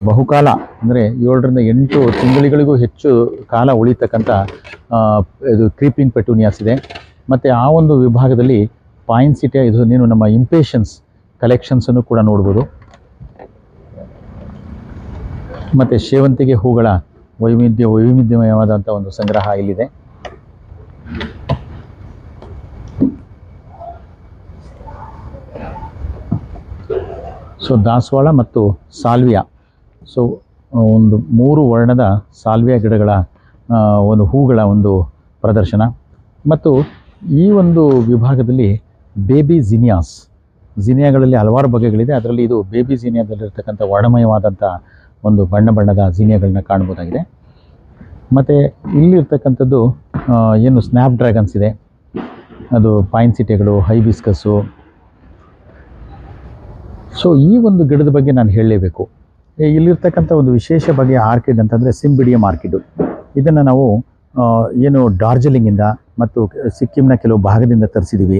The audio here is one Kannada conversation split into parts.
ಬಹುಕಾಲ ಅಂದರೆ 7 ರಿಂದ 8 ತಿಂಗಳಿಗಳಿಗೂ ಹೆಚ್ಚು ಕಾಲ ಉಳಿತಕ್ಕಂಥ ಇದು ಕ್ರೀಪಿಂಗ್ ಪೆಟೂನಿಯಾಸ್ ಇದೆ. ಮತ್ತು ಆ ಒಂದು ವಿಭಾಗದಲ್ಲಿ ಪಾಯಿನ್ಸಿಟಿಯಾ, ಇದು ನೀನು ನಮ್ಮ ಇಂಪೇಷನ್ಸ್ ಕಲೆಕ್ಷನ್ಸನ್ನು ಕೂಡ ನೋಡ್ಬೋದು. ಮತ್ತು ಸೇವಂತಿಗೆ ಹೂಗಳ ವೈವಿಧ್ಯಮಯವಾದಂಥ ಒಂದು ಸಂಗ್ರಹ ಇಲ್ಲಿದೆ. ಸೊ ದಾಸವಾಳ ಮತ್ತು ಸಾಲ್ವಿಯಾ, ಸೊ ಒಂದು 3 ವರ್ಣದ ಸಾಲ್ವಿಯಾ ಗಿಡಗಳ ಒಂದು ಹೂಗಳ ಒಂದು ಪ್ರದರ್ಶನ. ಮತ್ತು ಈ ಒಂದು ವಿಭಾಗದಲ್ಲಿ ಬೇಬಿ ಜಿನಿಯಾಗಳಲ್ಲಿ ಹಲವಾರು ಬಗೆಗಳಿದೆ. ಅದರಲ್ಲಿ ಇದು ಬೇಬಿ ಜಿನಿಯಾದಲ್ಲಿರ್ತಕ್ಕಂಥ ವರ್ಣಮಯವಾದಂಥ ಒಂದು ಬಣ್ಣದ ಜಿನಿಯಾಗಳನ್ನ ಕಾಣ್ಬೋದಾಗಿದೆ. ಮತ್ತು ಇಲ್ಲಿರ್ತಕ್ಕಂಥದ್ದು ಏನು ಸ್ನ್ಯಾಪ್ ಡ್ರ್ಯಾಗನ್ಸ್ ಇದೆ, ಅದು ಪಾಯಿನ್ಸಿಟಿಯಾಗಳು, ಹೈಬಿಸ್ಕಸ್ಸು. ಸೊ ಈ ಒಂದು ಗಿಡದ ಬಗ್ಗೆ ನಾನು ಹೇಳಲೇಬೇಕು. ಇಲ್ಲಿರ್ತಕ್ಕಂಥ ಒಂದು ವಿಶೇಷ ಬಗೆಯ ಆರ್ಕಿಡ್ ಅಂತಂದರೆ ಸಿಂಬಿಡಿಯಮ್ ಆರ್ಕಿಡು. ಇದನ್ನು ನಾವು ಏನು ಡಾರ್ಜಿಲಿಂಗಿಂದ ಮತ್ತು ಸಿಕ್ಕಿಂನ ಕೆಲವು ಭಾಗದಿಂದ ತರಿಸಿದ್ದೀವಿ.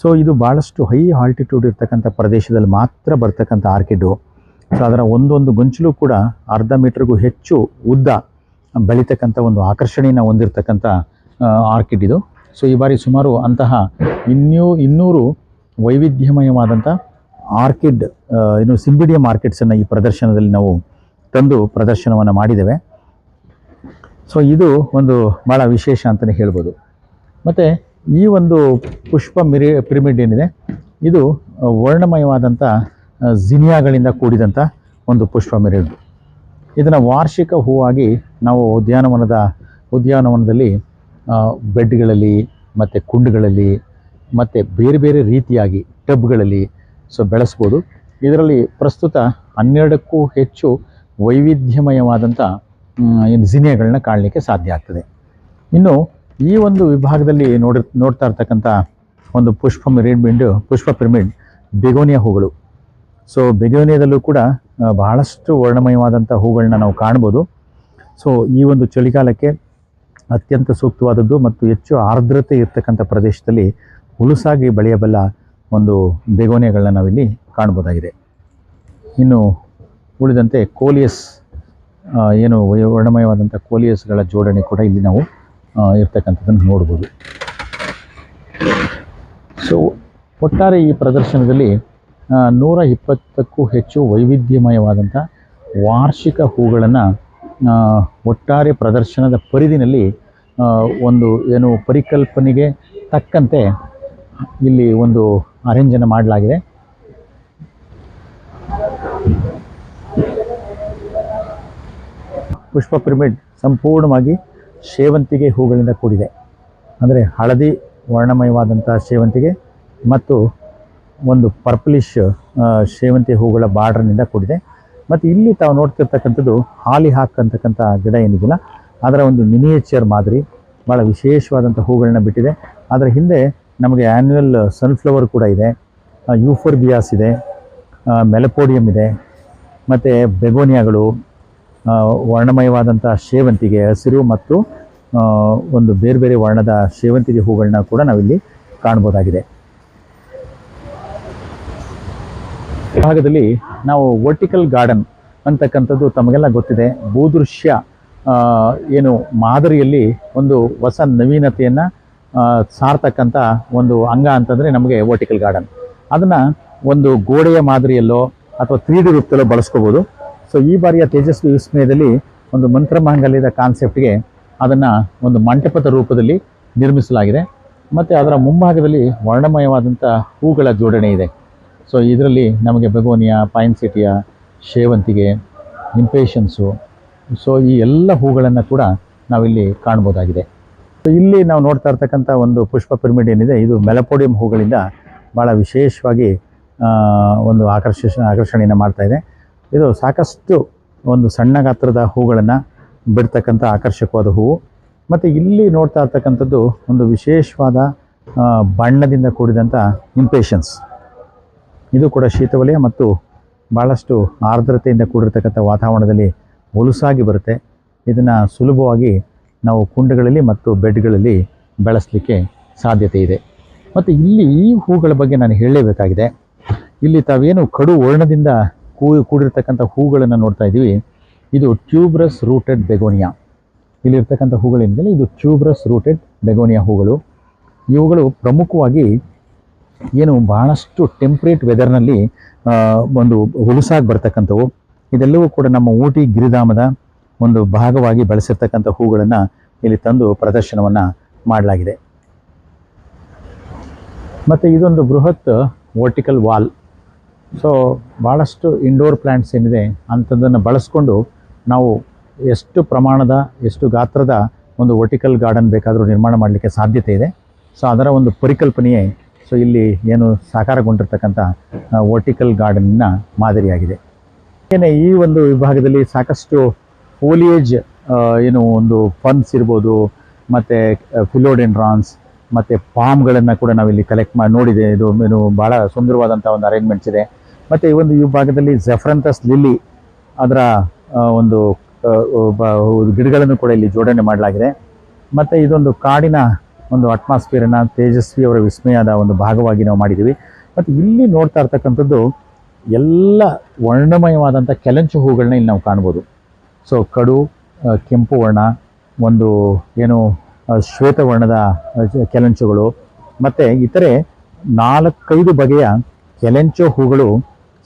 ಸೊ ಇದು ಭಾಳಷ್ಟು ಹೈ ಆಲ್ಟಿಟ್ಯೂಡ್ ಇರ್ತಕ್ಕಂಥ ಪ್ರದೇಶದಲ್ಲಿ ಮಾತ್ರ ಬರ್ತಕ್ಕಂಥ ಆರ್ಕಿಡು. ಸೊ ಅದರ ಒಂದೊಂದು ಗೊಂಚಲು ಕೂಡ ಅರ್ಧ ಮೀಟ್ರಿಗೂ ಹೆಚ್ಚು ಉದ್ದ ಬೆಳೀತಕ್ಕಂಥ ಒಂದು ಆಕರ್ಷಣೆಯನ್ನು ಹೊಂದಿರತಕ್ಕಂಥ ಆರ್ಕಿಡ್ ಇದು. ಸೊ ಈ ಬಾರಿ ಸುಮಾರು ಅಂತಹ 200 ವೈವಿಧ್ಯಮಯವಾದಂಥ ಆರ್ಕಿಡ್ ಏನು ಸಿಂಬಿಡಿಯಮ್ ಆರ್ಕಿಡ್ಸನ್ನು ಈ ಪ್ರದರ್ಶನದಲ್ಲಿ ನಾವು ತಂದು ಪ್ರದರ್ಶನವನ್ನು ಮಾಡಿದ್ದೇವೆ. ಸೊ ಇದು ಒಂದು ಭಾಳ ವಿಶೇಷ ಅಂತಲೇ ಹೇಳ್ಬೋದು. ಮತ್ತು ಈ ಒಂದು ಪುಷ್ಪ ಪಿರಮಿಡ್ ಏನಿದೆ, ಇದು ವರ್ಣಮಯವಾದಂಥ ಜಿನಿಯಾಗಳಿಂದ ಕೂಡಿದಂಥ ಒಂದು ಪುಷ್ಪ ಪಿರಮಿಡ್. ಇದನ್ನು ವಾರ್ಷಿಕ ಹೂವಾಗಿ ನಾವು ಉದ್ಯಾನವನದಲ್ಲಿ ಬೆಡ್ಗಳಲ್ಲಿ ಮತ್ತು ಕುಂಡಗಳಲ್ಲಿ ಮತ್ತು ಬೇರೆ ಬೇರೆ ರೀತಿಯಾಗಿ ಟಬ್ಗಳಲ್ಲಿ ಸೊ ಬೆಳೆಸ್ಬೋದು. ಇದರಲ್ಲಿ ಪ್ರಸ್ತುತ 12ಕ್ಕೂ ಹೆಚ್ಚು ವೈವಿಧ್ಯಮಯವಾದಂಥ ಜಿನಿಯಾಗಳನ್ನ ಕಾಣಲಿಕ್ಕೆ ಸಾಧ್ಯ ಆಗ್ತದೆ. ಇನ್ನು ಈ ಒಂದು ವಿಭಾಗದಲ್ಲಿ ನೋಡ್ತಾ ಇರ್ತಕ್ಕಂಥ ಒಂದು ಪುಷ್ಪ ಪಿರಮಿಡ್ ಬೆಗೋನಿಯಾ ಹೂಗಳು. ಸೊ ಬೆಗೋನಿಯಾದಲ್ಲೂ ಕೂಡ ಬಹಳಷ್ಟು ವರ್ಣಮಯವಾದಂಥ ಹೂಗಳನ್ನ ನಾವು ಕಾಣ್ಬೋದು. ಸೊ ಈ ಒಂದು ಚಳಿಗಾಲಕ್ಕೆ ಅತ್ಯಂತ ಸೂಕ್ತವಾದದ್ದು ಮತ್ತು ಹೆಚ್ಚು ಆರ್ದ್ರತೆ ಇರ್ತಕ್ಕಂಥ ಪ್ರದೇಶದಲ್ಲಿ ಹುಲುಸಾಗಿ ಬೆಳೆಯಬಲ್ಲ ಒಂದು ಬೆಗೋನಿಯಾಗಳನ್ನ ನಾವಿಲ್ಲಿ ಕಾಣ್ಬೋದಾಗಿದೆ. ಇನ್ನು ಉಳಿದಂತೆ ಕೋಲಿಯಸ್, ಏನು ವರ್ಣಮಯವಾದಂಥ ಕೋಲಿಯಸ್ಗಳ ಜೋಡಣೆ ಕೂಡ ಇಲ್ಲಿ ನಾವು ಇರ್ತಕ್ಕಂಥದ್ದನ್ನು ನೋಡ್ಬೋದು. ಸೊ ಒಟ್ಟಾರೆ ಈ ಪ್ರದರ್ಶನದಲ್ಲಿ 120ಕ್ಕೂ ಹೆಚ್ಚು ವೈವಿಧ್ಯಮಯವಾದಂಥ ವಾರ್ಷಿಕ ಹೂಗಳನ್ನು ಒಟ್ಟಾರೆ ಪ್ರದರ್ಶನದ ಪರಿಧಿನಲ್ಲಿ ಒಂದು ಏನು ಪರಿಕಲ್ಪನೆಗೆ ತಕ್ಕಂತೆ ಇಲ್ಲಿ ಒಂದು ಅರೇಂಜನ್ನು ಮಾಡಲಾಗಿದೆ. ಪುಷ್ಪ ಪಿರಮಿಡ್ ಸಂಪೂರ್ಣವಾಗಿ ಸೇವಂತಿಗೆ ಹೂಗಳಿಂದ ಕೂಡಿದೆ. ಅಂದರೆ ಹಳದಿ ವರ್ಣಮಯವಾದಂಥ ಸೇವಂತಿಗೆ ಮತ್ತು ಒಂದು ಪರ್ಪಲಿಶ್ ಸೇವಂತಿಗೆ ಹೂಗಳ ಬಾರ್ಡರ್ನಿಂದ ಕೂಡಿದೆ. ಮತ್ತು ಇಲ್ಲಿ ತಾವು ನೋಡ್ತಿರ್ತಕ್ಕಂಥದ್ದು ಹಾಲಿಹಾಕ್ ಅಂತಕ್ಕಂಥ ಗಿಡ ಏನಿದಿಲ್ಲ, ಅದರ ಒಂದು ಮಿನಿಯೇಚರ್ ಮಾದರಿ ಭಾಳ ವಿಶೇಷವಾದಂಥ ಹೂಗಳನ್ನ ಬಿಟ್ಟಿದೆ. ಅದರ ಹಿಂದೆ ನಮಗೆ ಆ್ಯನ್ಯುವಲ್ ಸನ್ಫ್ಲವರ್ ಕೂಡ ಇದೆ, ಯೂಫೋರ್ಬಿಯಾಸ್ ಇದೆ, ಮೆಲಪೋಡಿಯಮ್ ಇದೆ, ಮತ್ತು ಬೆಗೋನಿಯಾಗಳು, ವರ್ಣಮಯವಾದಂಥ ಸೇವಂತಿಗೆ, ಹಸಿರು ಮತ್ತು ಒಂದು ಬೇರೆ ಬೇರೆ ವರ್ಣದ ಸೇವಂತಿಗೆ ಹೂಗಳನ್ನ ಕೂಡ ನಾವಿಲ್ಲಿ ಕಾಣ್ಬೋದಾಗಿದೆ. ಭಾಗದಲ್ಲಿ ನಾವು ವರ್ಟಿಕಲ್ ಗಾರ್ಡನ್ ಅಂತಕ್ಕಂಥದ್ದು ತಮಗೆಲ್ಲ ಗೊತ್ತಿದೆ. ಭೂದೃಶ್ಯ ಏನು ಮಾದರಿಯಲ್ಲಿ ಒಂದು ಹೊಸ ನವೀನತೆಯನ್ನು ಸಾರ್ತಕ್ಕಂಥ ಒಂದು ಅಂಗ ಅಂತಂದರೆ ನಮಗೆ ವರ್ಟಿಕಲ್ ಗಾರ್ಡನ್. ಅದನ್ನು ಒಂದು ಗೋಡೆಯ ಮಾದರಿಯಲ್ಲೋ ಅಥವಾ 3D ರೂಪದಲ್ಲೋ ಬಳಸ್ಕೋಬೋದು. ಸೊ ಈ ಬಾರಿಯ ತೇಜಸ್ವಿ ವಿಸ್ಮಯದಲ್ಲಿ ಒಂದು ಮಂತ್ರಮಾಂಗಲ್ಯದ ಕಾನ್ಸೆಪ್ಟ್ಗೆ ಅದನ್ನು ಒಂದು ಮಂಟಪದ ರೂಪದಲ್ಲಿ ನಿರ್ಮಿಸಲಾಗಿದೆ. ಮತ್ತು ಅದರ ಮುಂಭಾಗದಲ್ಲಿ ವರ್ಣಮಯವಾದಂಥ ಹೂಗಳ ಜೋಡಣೆ ಇದೆ. ಸೊ ಇದರಲ್ಲಿ ನಮಗೆ ಬೆಗೋನಿಯಾ, ಪಾಯಿನ್ಸಿಟಿಯಾ, ಸೇವಂತಿಗೆ, ಇಂಪೇಷನ್ಸು, ಸೊ ಈ ಎಲ್ಲ ಹೂಗಳನ್ನು ಕೂಡ ನಾವಿಲ್ಲಿ ಕಾಣ್ಬೋದಾಗಿದೆ. ಸೊ ಇಲ್ಲಿ ನಾವು ನೋಡ್ತಾ ಇರ್ತಕ್ಕಂಥ ಒಂದು ಪುಷ್ಪ ಪಿರಮಿಡ್ ಏನಿದೆ, ಇದು ಮೆಲಪೋಡಿಯಂ ಹೂಗಳಿಂದ ಭಾಳ ವಿಶೇಷವಾಗಿ ಒಂದು ಆಕರ್ಷಣೆಯನ್ನು ಮಾಡ್ತಾಯಿದೆ. ಇದು ಸಾಕಷ್ಟು ಒಂದು ಸಣ್ಣ ಗಾತ್ರದ ಹೂಗಳನ್ನು ಬಿಡ್ತಕ್ಕಂಥ ಆಕರ್ಷಕವಾದ ಹೂವು. ಮತ್ತು ಇಲ್ಲಿ ನೋಡ್ತಾ ಇರ್ತಕ್ಕಂಥದ್ದು ಒಂದು ವಿಶೇಷವಾದ ಬಣ್ಣದಿಂದ ಕೂಡಿದಂಥ ಇಂಪೇಷನ್ಸ್. ಇದು ಕೂಡ ಶೀತವಲಯ ಮತ್ತು ಭಾಳಷ್ಟು ಆರ್ದ್ರತೆಯಿಂದ ಕೂಡಿರ್ತಕ್ಕಂಥ ವಾತಾವರಣದಲ್ಲಿ ಹೊಲುಸಾಗಿ ಬರುತ್ತೆ. ಇದನ್ನು ಸುಲಭವಾಗಿ ನಾವು ಕುಂಡಗಳಲ್ಲಿ ಮತ್ತು ಬೆಡ್ಗಳಲ್ಲಿ ಬೆಳೆಸಲಿಕ್ಕೆ ಸಾಧ್ಯತೆ ಇದೆ. ಮತ್ತು ಇಲ್ಲಿ ಈ ಹೂಗಳ ಬಗ್ಗೆ ನಾನು ಹೇಳಲೇಬೇಕಾಗಿದೆ. ಇಲ್ಲಿ ತಾವೇನು ಕಡು ವರ್ಣದಿಂದ ಕೂಡಿರ್ತಕ್ಕಂಥ ಹೂಗಳನ್ನು ನೋಡ್ತಾ ಇದ್ದೀವಿ. ಇದು ಟ್ಯೂಬ್ರಸ್ ರೂಟೆಡ್ ಬೆಗೋನಿಯಾ. ಇಲ್ಲಿರ್ತಕ್ಕಂಥ ಹೂಗಳೇನಿದೆ ಇದು ಟ್ಯೂಬ್ರಸ್ ರೂಟೆಡ್ ಬೆಗೋನಿಯಾ ಹೂಗಳು. ಇವುಗಳು ಪ್ರಮುಖವಾಗಿ ಏನು ಬಹಳಷ್ಟು ಟೆಂಪ್ರೇಟ್ ವೆದರ್ನಲ್ಲಿ ಒಂದು ಹುಲಸಾಗಿ ಬರ್ತಕ್ಕಂಥವು. ಇದೆಲ್ಲವೂ ಕೂಡ ನಮ್ಮ ಊಟಿ ಗಿರಿಧಾಮದ ಒಂದು ಭಾಗವಾಗಿ ಬೆಳೆಸಿರ್ತಕ್ಕಂಥ ಹೂಗಳನ್ನು ಇಲ್ಲಿ ತಂದು ಪ್ರದರ್ಶನವನ್ನು ಮಾಡಲಾಗಿದೆ. ಮತ್ತು ಇದೊಂದು ಬೃಹತ್ ವರ್ಟಿಕಲ್ ವಾಲ್. ಸೊ ಭಾಳಷ್ಟು ಇಂಡೋರ್ ಪ್ಲ್ಯಾಂಟ್ಸ್ ಏನಿದೆ ಅಂಥದ್ದನ್ನು ಬಳಸ್ಕೊಂಡು ನಾವು ಎಷ್ಟು ಪ್ರಮಾಣದ ಎಷ್ಟು ಗಾತ್ರದ ಒಂದು ವರ್ಟಿಕಲ್ ಗಾರ್ಡನ್ ಬೇಕಾದರೂ ನಿರ್ಮಾಣ ಮಾಡಲಿಕ್ಕೆ ಸಾಧ್ಯತೆ ಇದೆ. ಸೊ ಅದರ ಒಂದು ಪರಿಕಲ್ಪನೆಯೇ ಸೊ ಇಲ್ಲಿ ಏನು ಸಾಕಾರಗೊಂಡಿರ್ತಕ್ಕಂಥ ವರ್ಟಿಕಲ್ ಗಾರ್ಡನ್ನ ಮಾದರಿಯಾಗಿದೆ. ಏನೇ ಈ ಒಂದು ವಿಭಾಗದಲ್ಲಿ ಸಾಕಷ್ಟು ಫೋಲಿಯೇಜ್ ಏನು ಒಂದು ಫನ್ಸ್ ಇರ್ಬೋದು, ಮತ್ತು ಫಿಲೋಡೆಂಡ್ರಾನ್ಸ್ ಮತ್ತು ಪಾಮ್ಗಳನ್ನು ಕೂಡ ನಾವಿಲ್ಲಿ ಕಲೆಕ್ಟ್ ಮಾಡಿ ನೋಡಿದೆ. ಇದು ಏನು ಭಾಳ ಸುಂದರವಾದಂಥ ಒಂದು ಅರೇಂಜ್ಮೆಂಟ್ಸ್ ಇದೆ. ಮತ್ತು ಈ ಒಂದು ವಿಭಾಗದಲ್ಲಿ ಜೆಫ್ರಂಥಸ್ ಲಿಲ್ಲಿ ಅದರ ಒಂದು ಗಿಡಗಳನ್ನು ಕೂಡ ಇಲ್ಲಿ ಜೋಡಣೆ ಮಾಡಲಾಗಿದೆ. ಮತ್ತು ಇದೊಂದು ಕಾಡಿನ ಒಂದು ಅಟ್ಮಾಸ್ಫಿಯರನ್ನು ತೇಜಸ್ವಿ ಅವರ ವಿಸ್ಮಯದ ಒಂದು ಭಾಗವಾಗಿ ನಾವು ಮಾಡಿದ್ದೀವಿ. ಮತ್ತು ಇಲ್ಲಿ ನೋಡ್ತಾ ಇರ್ತಕ್ಕಂಥದ್ದು ಎಲ್ಲ ವರ್ಣಮಯವಾದಂಥ ಕೆಲಂಚು ಹೂಗಳನ್ನ ಇಲ್ಲಿ ನಾವು ಕಾಣ್ಬೋದು. ಸೊ ಕಡು ಕೆಂಪು ವರ್ಣ, ಒಂದು ಏನು ಶ್ವೇತವರ್ಣದ ಕೆಲಂಚುಗಳು, ಮತ್ತು ಇತರೆ 4-5 ಬಗೆಯ ಕೆಲಂಚು ಹೂಗಳು.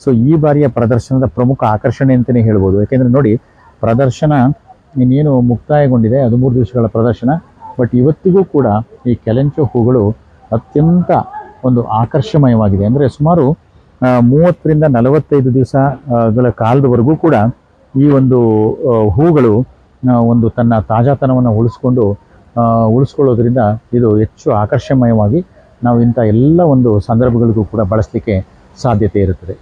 ಸೊ ಈ ಬಾರಿಯ ಪ್ರದರ್ಶನದ ಪ್ರಮುಖ ಆಕರ್ಷಣೆ ಅಂತಲೇ ಹೇಳ್ಬೋದು. ಯಾಕೆಂದರೆ ನೋಡಿ, ಪ್ರದರ್ಶನ ಇನ್ನೇನು ಮುಕ್ತಾಯಗೊಂಡಿದೆ, 13 ದಿವಸಗಳ ಪ್ರದರ್ಶನ. ಬಟ್ ಇವತ್ತಿಗೂ ಕೂಡ ಈ ಕೆಲಂಚು ಹೂಗಳು ಅತ್ಯಂತ ಒಂದು ಆಕರ್ಷಮಯವಾಗಿದೆ. ಅಂದರೆ ಸುಮಾರು 30ರಿಂದ 45 ದಿವಸಗಳ ಕಾಲದವರೆಗೂ ಕೂಡ ಈ ಒಂದು ಹೂಗಳು ಒಂದು ತನ್ನ ತಾಜಾತನವನ್ನು ಉಳಿಸ್ಕೊಳ್ಳೋದ್ರಿಂದ ಇದು ಹೆಚ್ಚು ಆಕರ್ಷಮಯವಾಗಿ ನಾವು ಇಂಥ ಎಲ್ಲ ಒಂದು ಸಂದರ್ಭಗಳಿಗೂ ಕೂಡ ಬಳಸಲಿಕ್ಕೆ ಸಾಧ್ಯತೆ ಇರುತ್ತದೆ.